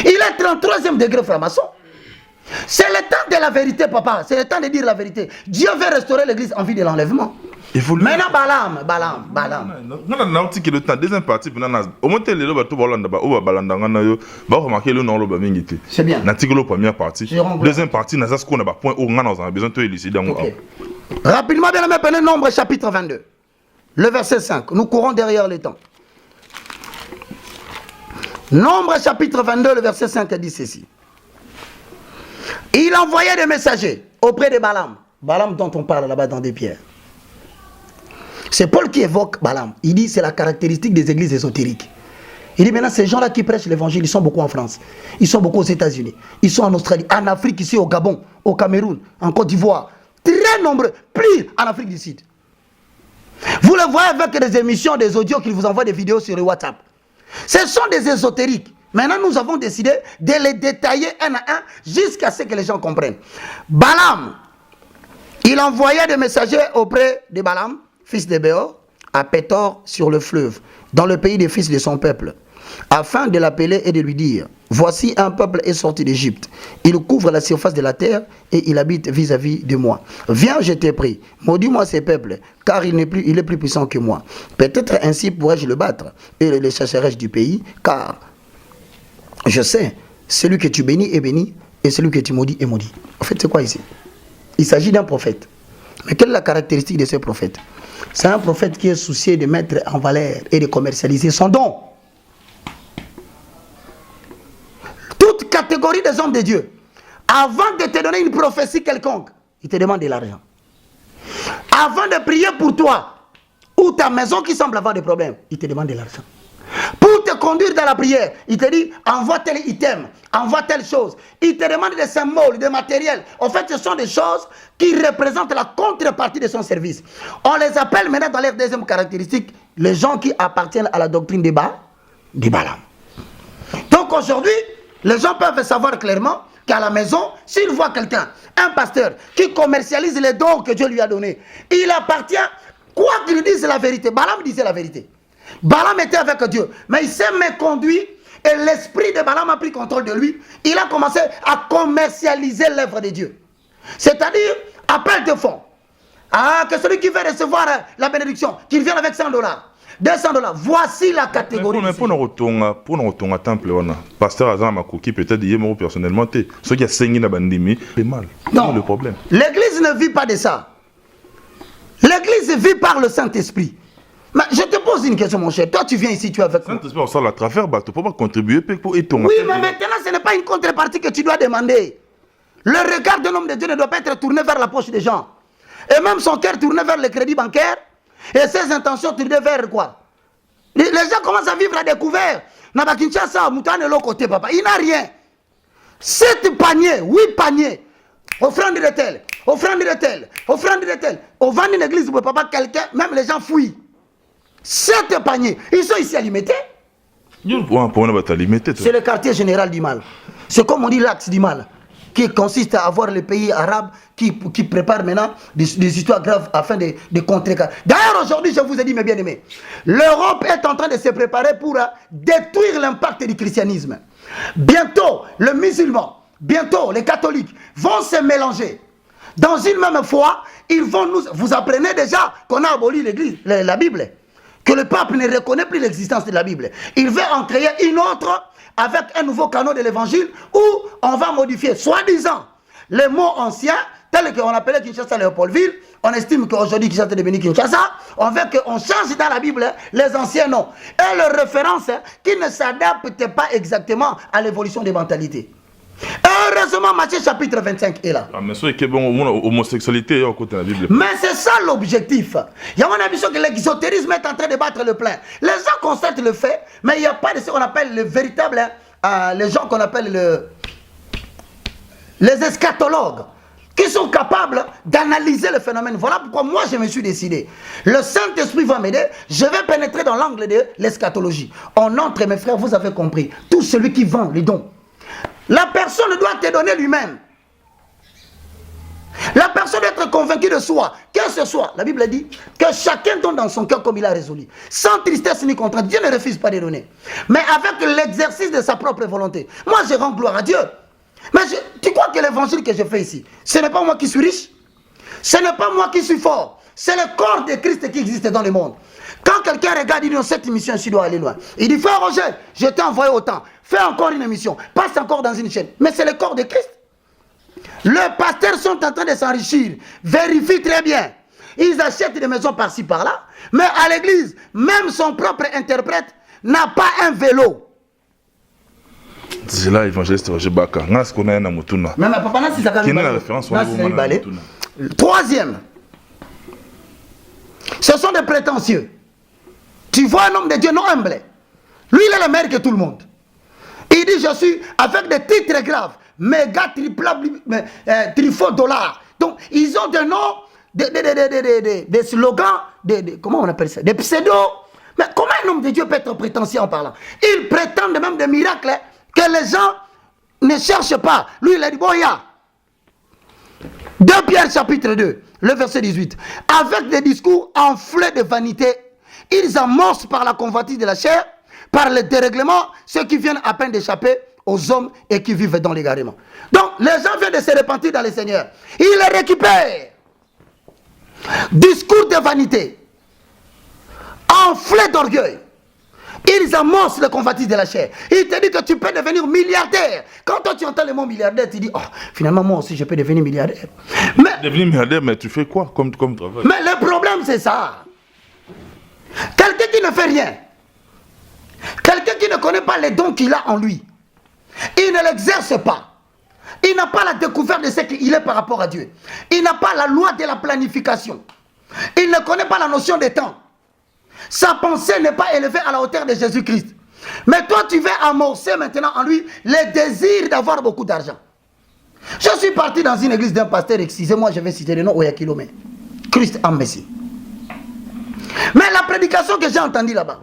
Il est 33e degré franc-maçon. C'est le temps de la vérité, papa. C'est le temps de dire la vérité. Dieu veut restaurer l'église en vue de l'enlèvement. Maintenant, Balaam.
Le temps, deuxième partie, au moins,
c'est bien.
Première partie. Deuxième partie, on a point où on a besoin de élucider.
Rapidement, bien aimé, prenez Nombre chapitre 22. Le verset 5. Nous courons derrière le temps. Nombre chapitre 22, le verset 5 dit ceci. Il envoyait des messagers auprès de Balaam. Balaam dont on parle là-bas dans des pierres. C'est Paul qui évoque Balaam. Il dit c'est la caractéristique des églises ésotériques. Il dit maintenant ces gens-là qui prêchent l'évangile, ils sont beaucoup en France. Ils sont beaucoup aux États-Unis. Ils sont en Australie, en Afrique, ici au Gabon, au Cameroun, en Côte d'Ivoire. Très nombreux, plus en Afrique du Sud. Vous le voyez avec des émissions, des audios qu'ils vous envoient des vidéos sur le WhatsApp. Ce sont des ésotériques. Maintenant, nous avons décidé de les détailler un à un jusqu'à ce que les gens comprennent. Balaam, il envoyait des messagers auprès de Balaam, fils de Béor, à Pétor sur le fleuve, dans le pays des fils de son peuple, afin de l'appeler et de lui dire, voici un peuple est sorti d'Égypte. Il couvre la surface de la terre et il habite vis-à-vis de moi. Viens, je t'ai pris, maudis-moi ces peuples, car il est plus puissant que moi. Peut-être ainsi pourrais-je le battre et le chasserai-je du pays, car je sais, celui que tu bénis est béni et celui que tu maudis est maudit. En fait, c'est quoi ici? Il s'agit d'un prophète. Mais quelle est la caractéristique de ce prophète? C'est un prophète qui est soucié de mettre en valeur et de commercialiser son don. Toute catégorie des hommes de Dieu, avant de te donner une prophétie quelconque, il te demande de l'argent. Avant de prier pour toi, ou ta maison qui semble avoir des problèmes, il te demande de l'argent. Pour te conduire dans la prière, il te dit, envoie tel item, envoie telle chose. Il te demande des symboles, des matériels. En fait, ce sont des choses qui représentent la contrepartie de son service. On les appelle maintenant dans leur deuxième caractéristique, les gens qui appartiennent à la doctrine des Balaam. Donc aujourd'hui, les gens peuvent savoir clairement qu'à la maison, s'ils voient quelqu'un, un pasteur, qui commercialise les dons que Dieu lui a donnés, il appartient, quoi qu'il dise la vérité. Balaam disait la vérité. Balaam était avec Dieu, mais il s'est méconduit et l'esprit de Balaam a pris contrôle de lui. Il a commencé à commercialiser l'œuvre de Dieu. C'est-à-dire, appel de fonds. Ah, que celui qui veut recevoir la bénédiction, qu'il vienne avec $100, $200. Voici la catégorie.
Mais pour nous retourner à temple, pasteur Azan Makoki, peut-être il est personnellement, ceux qui ont saigné la bandimi, c'est mal.
Non,
le problème.
L'église ne vit pas de ça. L'église vit par le Saint-Esprit. Mais je te pose une question, mon cher. Toi, tu viens ici, tu es avec moi.
Saint-Esprit, on sort la travers, tu peux pas contribuer pour ton.
Oui, mais maintenant, ce n'est pas une contrepartie que tu dois demander. Le regard d'un homme de Dieu ne doit pas être tourné vers la poche des gens. Et même son cœur tourné vers le crédit bancaire. Et ses intentions tournées vers quoi? Les gens commencent à vivre à découvert. Nabakinchasa, Moutane est l'autre côté, papa. Il n'a rien. 7 paniers, 8 paniers. Offrande de tel, offrande de tel, offrande de tel. Au vent d'une église, papa, quelqu'un, même les gens fouillent. 7 paniers. Ils sont ici à Limité. C'est le quartier général du mal. C'est comme on dit l'axe du mal, qui consiste à avoir les pays arabes qui préparent maintenant des histoires graves afin de contrer. D'ailleurs, aujourd'hui, je vous ai dit, mes bien-aimés, l'Europe est en train de se préparer pour détruire l'impact du christianisme. Bientôt, le musulman, bientôt, les catholiques vont se mélanger. Dans une même foi, ils vont nous... Vous apprenez déjà qu'on a aboli l'église, la Bible, que le pape ne reconnaît plus l'existence de la Bible. Il veut en créer une autre avec un nouveau canon de l'évangile où on va modifier, soi-disant, les mots anciens, tels qu'on appelait Kinshasa Léopoldville. On estime qu'aujourd'hui Kinshasa est devenu Kinshasa. On veut qu'on change dans la Bible les anciens noms et les références qui ne s'adaptent pas exactement à l'évolution des mentalités. Heureusement, Matthieu chapitre 25 est là.
Mais c'est que homosexualité est à côté de la Bible.
Mais c'est ça l'objectif. Il y a mon ambition que l'exotérisme est en train de battre le plein. Les gens constatent le fait, mais il n'y a pas de ce qu'on appelle le véritable, les gens qu'on appelle les eschatologues, qui sont capables d'analyser le phénomène. Voilà pourquoi moi je me suis décidé. Le Saint-Esprit va m'aider. Je vais pénétrer dans l'angle de l'eschatologie. On entre, mes frères, vous avez compris. Tout celui qui vend les dons. La personne doit te donner lui-même. La personne doit être convaincue de soi. Que ce soit, la Bible dit que chacun donne dans son cœur comme il a résolu. Sans tristesse ni contrainte. Dieu ne refuse pas de donner. Mais avec l'exercice de sa propre volonté. Moi, je rends gloire à Dieu. Mais tu crois que l'évangile que je fais ici, ce n'est pas moi qui suis riche. Ce n'est pas moi qui suis fort. C'est le corps de Christ qui existe dans le monde. Quand quelqu'un regarde, il dit, cette mission, je dois aller loin. Il dit, frère Roger, je t'ai envoyé autant. Fais encore une émission. Passe encore dans une chaîne. Mais c'est le corps de Christ. Les pasteurs sont en train de s'enrichir. Vérifie très bien. Ils achètent des maisons par-ci, par-là. Mais à l'église, même son propre interprète n'a pas un vélo.
C'est là, évangéliste Roger Baka. On a ce qu'on a dans Motuna.
Mais papa, c'est ça
qui est la référence.
Troisième, ce sont des prétentieux. Tu vois un homme de Dieu non humble. Lui, il est le meilleur que tout le monde. Il dit, je suis avec des titres graves, méga, trifaux dollars. Donc, ils ont des noms, des slogans, comment on appelle ça? Des pseudos. Mais comment un homme de Dieu peut être prétentieux en parlant? Il prétend même des miracles que les gens ne cherchent pas. Lui, il a dit, bon, il y a 2 Pierre chapitre 2, le verset 18. Avec des discours enflés de vanité, ils amorcent par la convoitise de la chair, par le dérèglement, ceux qui viennent à peine d'échapper aux hommes et qui vivent dans l'égarement. Donc, les gens viennent de se repentir dans le Seigneur. Ils les récupèrent. Discours de vanité, enflés d'orgueil. Ils amorcent le convoitise de la chair. Il te dit que tu peux devenir milliardaire. Quand toi tu entends le mot milliardaire, tu dis, oh, finalement moi aussi je peux devenir milliardaire. Mais,
devenir milliardaire, mais tu fais quoi comme travail?
Mais le problème c'est ça. Quelqu'un qui ne fait rien, quelqu'un qui ne connaît pas les dons qu'il a en lui, il ne l'exerce pas. Il n'a pas la découverte de ce qu'il est par rapport à Dieu. Il n'a pas la loi de la planification. Il ne connaît pas la notion des temps. Sa pensée n'est pas élevée à la hauteur de Jésus-Christ. Mais toi, tu veux amorcer maintenant en lui le désir d'avoir beaucoup d'argent. Je suis parti dans une église d'un pasteur, excusez-moi, je vais citer le nom, Oyakilome. Christ en Messie. Mais la prédication que j'ai entendue là-bas,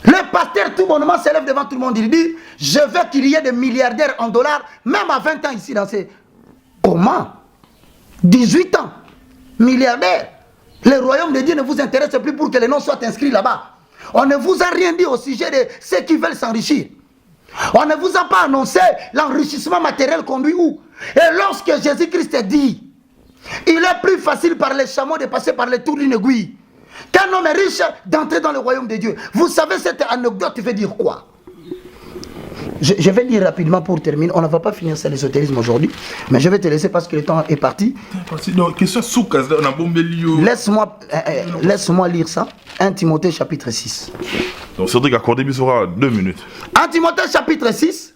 le pasteur tout bonnement se lève devant tout le monde, il dit, je veux qu'il y ait des milliardaires en dollars, même à 20 ans ici dans ces... Comment? 18 ans, milliardaires. Le royaume de Dieu ne vous intéresse plus pour que les noms soient inscrits là-bas. On ne vous a rien dit au sujet de ceux qui veulent s'enrichir. On ne vous a pas annoncé l'enrichissement matériel conduit où? Et lorsque Jésus-Christ dit, il est plus facile par les chameaux de passer par les tours d'une aiguille qu'un homme riche d'entrer dans le royaume de Dieu. Vous savez, cette anecdote veut dire quoi? Je vais dire rapidement pour terminer. On ne va pas finir sur l'ésotérisme aujourd'hui, mais je vais te laisser parce que le temps est parti. Laisse-moi lire ça. 1 Timothée chapitre 6.
Donc Cédric, accordez-lui sera 2 minutes.
1 Timothée chapitre 6,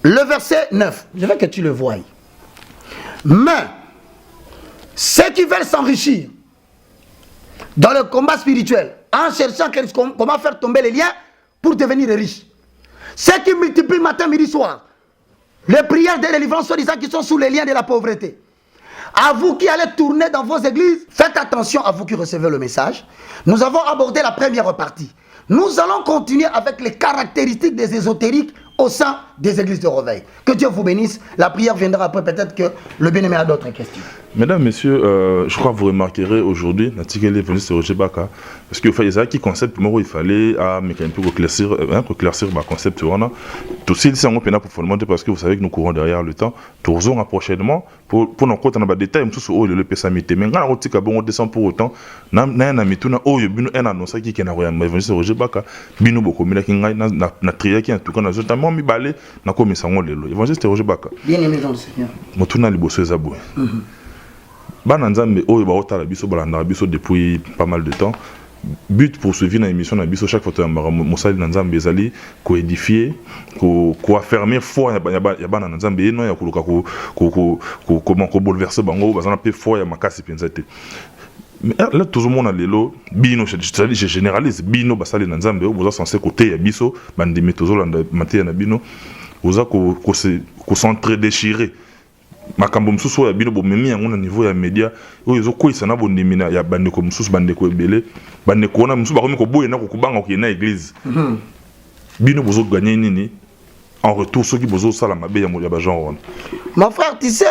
le verset 9. Je veux que tu le voies. Mais ceux qui veulent s'enrichir dans le combat spirituel, en cherchant comment faire tomber les liens pour devenir riches, ceux qui multiplient matin, midi, soir, les prières de délivrance soi-disant qui sont sous les liens de la pauvreté. À vous qui allez tourner dans vos églises, faites attention à vous qui recevez le message. Nous avons abordé la première partie. Nous allons continuer avec les caractéristiques des ésotériques au sein des églises de réveil. Que Dieu vous bénisse. La prière viendra après, peut-être que le bien-aimé a d'autres questions.
Mesdames, messieurs, je crois que vous remarquerez aujourd'hui, l'article est venu sur Roger Baka, parce qu'il fallait ça qui concept, il fallait éclaircir le concept. Tout ça, c'est un peu pour fondamenter parce que vous savez que nous courons derrière le temps. Nous aurons prochainement pour nous compter dans les détails, nous le PSAMité. Mais quand on descend pour autant, nous avons un annonce qui est venu sur Roger Baka, bino beaucoup, mais na trier qui en tout cas na notamment mi balé na komisa ngolelo évangéliste Roger Baka
bien aimé dans le Seigneur
motuna liboso ezabwe bana nzambe oyo ba otala biso balanda biso depuis pas mal de temps. But pour suivre une émission na biso chaque fois to mosali na nzambe ezali ko édifier ko affermir foi ya bana nzambe eno ya kuluka comment ko bouleverser bango bazana pe foi ya makasi penza te. Mais là tout le monde a lelo bino je généralise bino basali na nzambe vous censé côté ya biso bande metozolanda maté na bino vous a ko centre déchiré makambo msusu ya bino bomemi yango na niveau ya média oyo ezokwisa na bondimina ya bandeko msusu bandeko ebele bandeko na msusu bakomi ko boye na ko kubanga ko na église bino bozo gagner nini en retour ceux qui bozo sala mabe ya moya ba genre.
Mon frère, tu sais,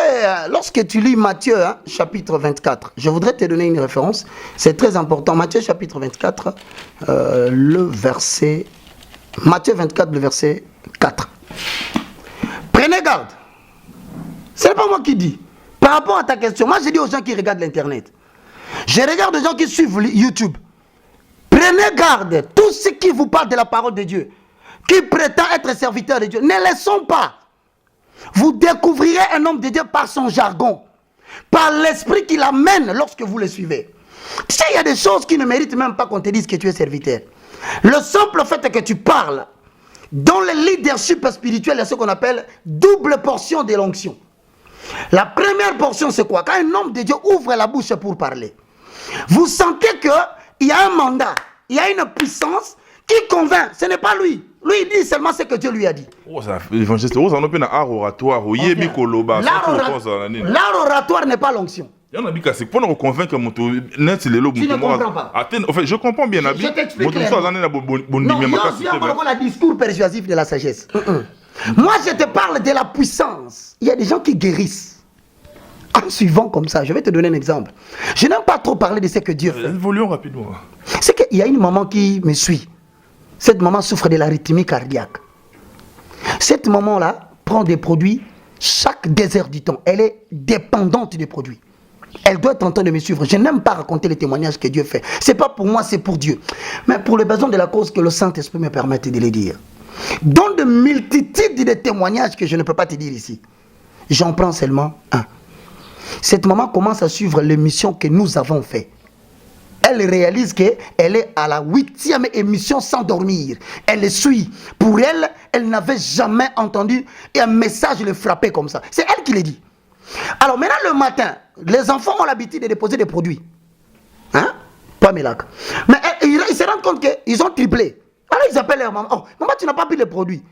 lorsque tu lis Matthieu, chapitre 24, je voudrais te donner une référence, c'est très important. Matthieu, chapitre 24, Matthieu 24, le verset 4. Prenez garde. Ce n'est pas moi qui dis. Par rapport à ta question, moi je dis aux gens qui regardent l'Internet. Je regarde les gens qui suivent YouTube. Prenez garde. Tous ceux qui vous parlent de la parole de Dieu, qui prétendent être serviteurs de Dieu, ne les sont pas. Vous découvrirez un homme de Dieu par son jargon, par l'esprit qu'il amène lorsque vous le suivez. Tu sais, il y a des choses qui ne méritent même pas qu'on te dise que tu es serviteur. Le simple fait que tu parles, Dans le leadership spirituel, il y a ce qu'on appelle double portion de l'onction. La première portion, c'est quoi? Quand un homme de Dieu ouvre la bouche pour parler, vous sentez qu'il y a un mandat, il y a une puissance qui convainc. Ce n'est pas lui. Lui, il dit seulement ce que Dieu lui a dit.
L'art oratoire
n'est pas l'onction.
Tu ne comprends pas. En fait, je comprends bien.
Je t'explique clairement. Non, il y a un discours persuasif de la sagesse. Moi, je te parle de la puissance. Il y a des gens qui guérissent en suivant comme ça. Je vais te donner un exemple. Je n'aime pas trop parler de ce que Dieu fait.
Évoluons rapidement.
C'est qu'il y a une maman qui me suit. Cette maman souffre de l'arythmie cardiaque. Cette maman-là prend des produits chaque 2 heures du temps. Elle est dépendante des produits. Elle doit être en train de me suivre. Je n'aime pas raconter les témoignages que Dieu fait. Ce n'est pas pour moi, c'est pour Dieu. Mais pour les besoins de la cause que le Saint-Esprit me permette de les dire. Dans de multitudes de témoignages que je ne peux pas te dire ici, j'en prends seulement un. Cette maman commence à suivre l'émission que nous avons faite. Elle réalise qu'elle est à la 8e émission sans dormir. Elle le suit. Pour elle, elle n'avait jamais entendu un message le frapper comme ça. C'est elle qui le dit. Alors maintenant le matin, les enfants ont l'habitude de déposer des produits. Hein? Pas Mélac. Mais ils se rendent compte qu'ils ont triplé. Alors ils appellent leur maman. Oh, maman, tu n'as pas pris le produit.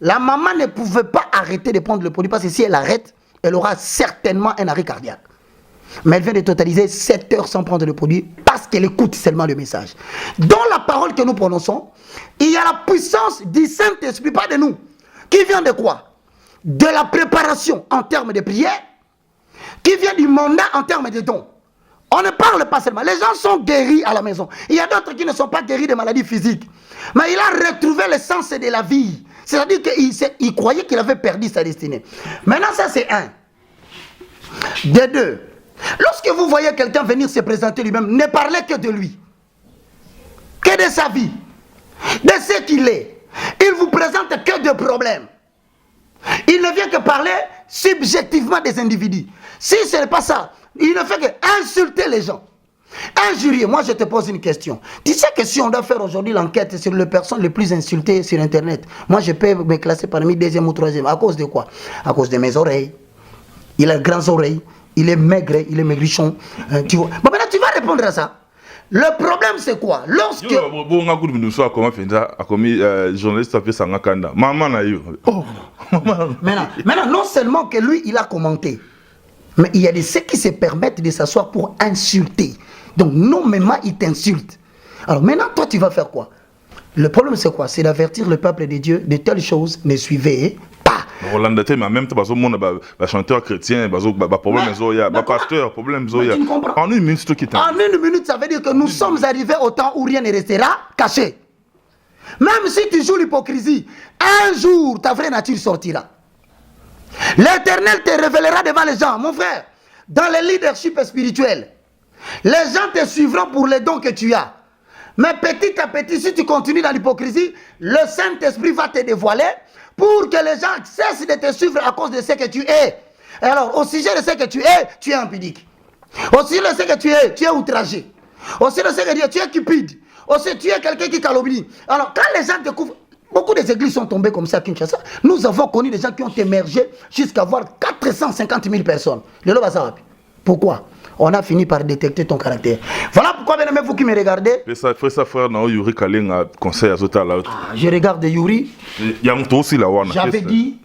La maman ne pouvait pas arrêter de prendre le produit parce que si elle arrête, elle aura certainement un arrêt cardiaque. Mais elle vient de totaliser 7 heures sans prendre le produit parce qu'elle écoute seulement le message. Dans la parole que nous prononçons, il y a la puissance du Saint-Esprit, pas de nous. Qui vient de quoi? De la préparation en termes de prière, qui vient du mandat en termes de dons. On ne parle pas seulement. Les gens sont guéris à la maison. Il y a d'autres qui ne sont pas guéris de maladies physiques. Mais il a retrouvé le sens de la vie. C'est-à-dire qu'il croyait qu'il avait perdu sa destinée. Maintenant, ça c'est un. De deux. Lorsque vous voyez quelqu'un venir se présenter lui-même, ne parlez que de lui. Que de sa vie. De ce qu'il est. Il vous présente que de problèmes. Il ne vient que parler subjectivement des individus. Si ce n'est pas ça, il ne fait que insulter les gens. Injurier. Moi, je te pose une question. Tu sais que si on doit faire aujourd'hui l'enquête sur les personnes les plus insultées sur Internet, moi, je peux me classer parmi 2e ou 3e. À cause de quoi? À cause de mes oreilles. Il a de grandes oreilles. Il est maigre, il est maigrichon. Tu vois. Bon, maintenant, tu vas répondre à ça. Le problème, c'est quoi? Lorsque... Maintenant, non seulement que lui, il a commenté, mais il y a de ceux qui se permettent de s'asseoir pour insulter. Donc, nommément, il t'insulte. Alors, maintenant, toi, tu vas faire quoi? Le problème, c'est quoi? C'est d'avertir le peuple de Dieu de telles choses, ne suivez pas.
Rolanda te mais en même temps chanteur chrétien problème pasteur problème en une minute
en une minute ça veut dire que nous sommes arrivés au temps où rien ne restera caché. Même si tu joues l'hypocrisie, un jour ta vraie nature sortira. L'Éternel te révélera devant les gens. Mon frère, dans le leadership spirituel, les gens te suivront pour les dons que tu as. Mais petit à petit, si tu continues dans l'hypocrisie, le Saint-Esprit va te dévoiler pour que les gens cessent de te suivre à cause de ce que tu es. Alors, au sujet de ce que tu es impudique. Au sujet de ce que tu es outragé. Au sujet de ce que tu es cupide. Au sujet tu es quelqu'un qui calomnie. Alors, quand les gens découvrent, beaucoup des églises sont tombées comme ça à Kinshasa. Nous avons connu des gens qui ont émergé jusqu'à voir 450 000 personnes. Pourquoi? On a fini par détecter ton caractère. Voilà pourquoi, bien aimé, vous qui me regardez.
Je
regarde Yuri. J'avais dit,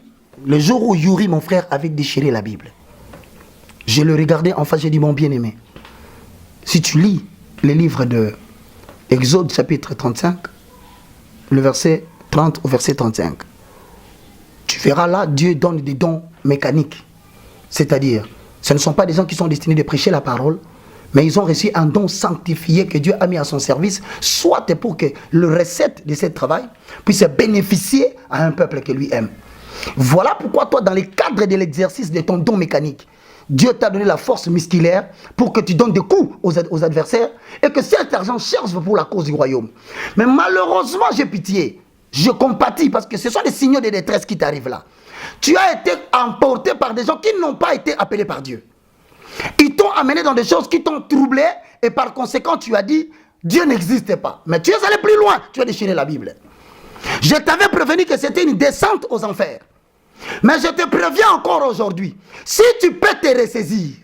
le jour où Yuri, mon frère, avait déchiré la Bible, je le regardais en face, j'ai dit, mon bien-aimé, si tu lis les livres de Exode chapitre 35, le verset 30 au verset 35, tu verras là, Dieu donne des dons mécaniques. C'est-à-dire, ce ne sont pas des gens qui sont destinés de prêcher la parole, mais ils ont reçu un don sanctifié que Dieu a mis à son service, soit pour que le recette de ce travail puisse bénéficier à un peuple qui lui aime. Voilà pourquoi toi, dans le cadre de l'exercice de ton don mécanique, Dieu t'a donné la force musculaire pour que tu donnes des coups aux adversaires et que cet argent serve pour la cause du royaume. Mais malheureusement, j'ai pitié, je compatis parce que ce sont des signaux de détresse qui t'arrivent là. Tu as été emporté par des gens qui n'ont pas été appelés par Dieu. Ils t'ont amené dans des choses qui t'ont troublé et par conséquent tu as dit Dieu n'existe pas. Mais tu es allé plus loin, tu as déchiré la Bible. Je t'avais prévenu que c'était une descente aux enfers. Mais je te préviens encore aujourd'hui, si tu peux te ressaisir,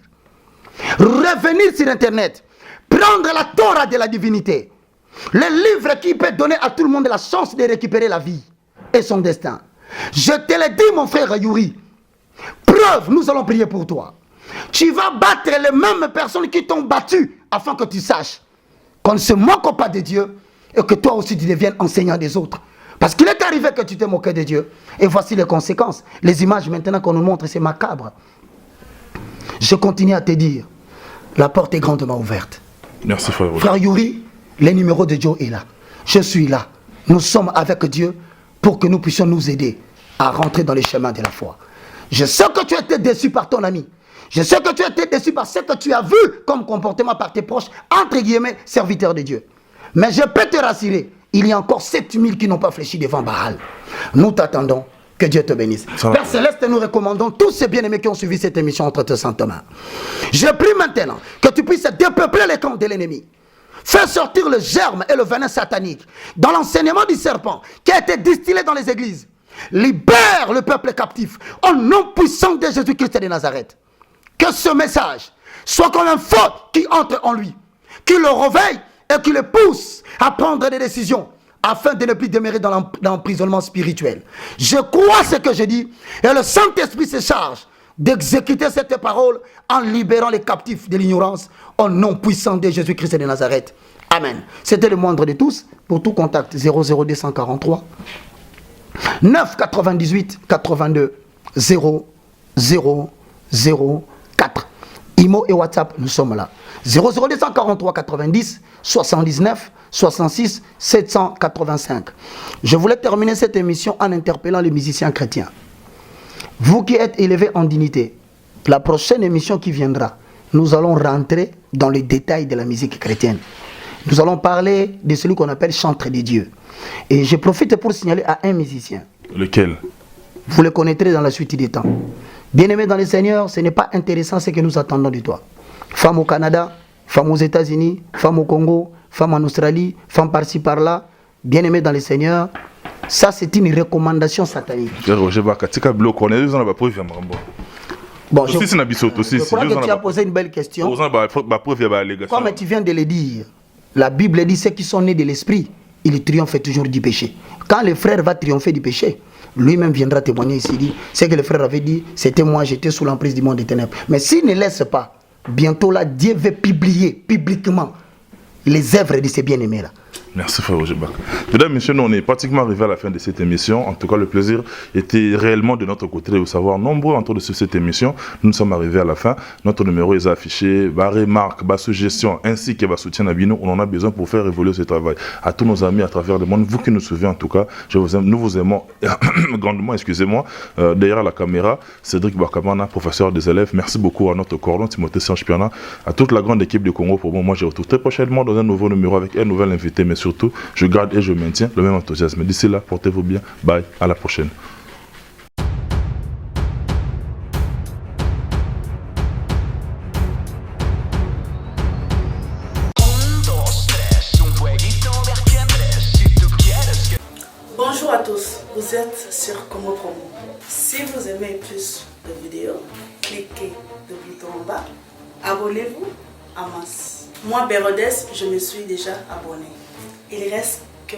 revenir sur Internet, prendre la Torah de la divinité, le livre qui peut donner à tout le monde la chance de récupérer la vie et son destin. Je te l'ai dit, mon frère Yuri. Preuve, nous allons prier pour toi. Tu vas battre les mêmes personnes qui t'ont battu afin que tu saches qu'on ne se moque pas de Dieu et que toi aussi tu deviennes enseignant des autres. Parce qu'il est arrivé que tu t'es moqué de Dieu. Et voici les conséquences. Les images maintenant qu'on nous montre, c'est macabre. Je continue à te dire, la porte est grandement ouverte.
Merci frère.
Frère Yuri, le numéro de Joe est là. Je suis là. Nous sommes avec Dieu pour que nous puissions nous aider à rentrer dans les chemins de la foi. Je sais que tu as été déçu par ton ami. Je sais que tu as été déçu par ce que tu as vu comme comportement par tes proches, entre guillemets, serviteurs de Dieu. Mais je peux te rassurer, il y a encore 7000 qui n'ont pas fléchi devant Baal. Nous t'attendons. Que Dieu te bénisse. Père Céleste, nous recommandons tous ces bien-aimés qui ont suivi cette émission entre tes saintes mains. Je prie maintenant que tu puisses dépeupler les camps de l'ennemi. Fais sortir le germe et le venin satanique dans l'enseignement du serpent qui a été distillé dans les églises. Libère le peuple captif au nom puissant de Jésus-Christ de Nazareth. Que ce message soit comme un feu qui entre en lui, qui le réveille et qui le pousse à prendre des décisions afin de ne plus demeurer dans l'emprisonnement spirituel. Je crois ce que je dis et le Saint-Esprit se charge d'exécuter cette parole en libérant les captifs de l'ignorance au nom puissant de Jésus-Christ de Nazareth. Amen. C'était le moindre de tous. Pour tout contact, 00243 998 82 0004. Imo et WhatsApp, nous sommes là. 00243 90 79 66 785. Je voulais terminer cette émission en interpellant les musiciens chrétiens. Vous qui êtes élevés en dignité, la prochaine émission qui viendra, nous allons rentrer dans les détails de la musique chrétienne. Nous allons parler de celui qu'on appelle chantre des dieux. Et je profite pour signaler à un musicien.
Lequel?
Vous le connaîtrez dans la suite des temps. Bien-aimé dans le Seigneur, ce n'est pas intéressant ce que nous attendons de toi. Femme au Canada, femme aux États-Unis, femme au Congo, femme en Australie, femme par-ci par-là, bien-aimé dans le Seigneur, ça c'est une recommandation satanique. Bon, je crois que tu as posé une belle question. Comme tu viens de le dire, la Bible dit ceux qui sont nés de l'esprit, ils triomphent toujours du péché. Quand le frère va triompher du péché, lui-même viendra témoigner ici, dit, ce que le frère avait dit, c'était moi, j'étais sous l'emprise du monde des ténèbres. Mais s'il ne laisse pas, bientôt là, Dieu va publier publiquement les œuvres de ces bien-aimés-là.
Merci frère Ojebak. Mesdames, messieurs, nous on est pratiquement arrivé à la fin de cette émission. En tout cas, le plaisir était réellement de notre côté de vous savoir nombreux autour de cette émission. Nous sommes arrivés à la fin. Notre numéro est affiché. Vos remarques, vos suggestions, ainsi que vos soutiens à Bino, on en a besoin pour faire évoluer ce travail. À tous nos amis à travers le monde, vous qui nous suivez en tout cas, je vous aime, nous vous aimons grandement, excusez-moi. Derrière la caméra, Cédric Bakamana, professeur des élèves. Merci beaucoup à notre cordon, Timothée Saint-Piana, à toute la grande équipe de Congo pour moi. Moi, je retrouve très prochainement dans un nouveau numéro avec un nouvel invité. Mais surtout, je garde et je maintiens le même enthousiasme. D'ici là, portez-vous bien. Bye, à la prochaine.
Bonjour à tous, vous êtes sur Congo Promo. Si vous aimez plus de vidéos, cliquez le bouton en bas, abonnez-vous en masse. Moi, Bérodès, je me suis déjà abonné. Il reste que...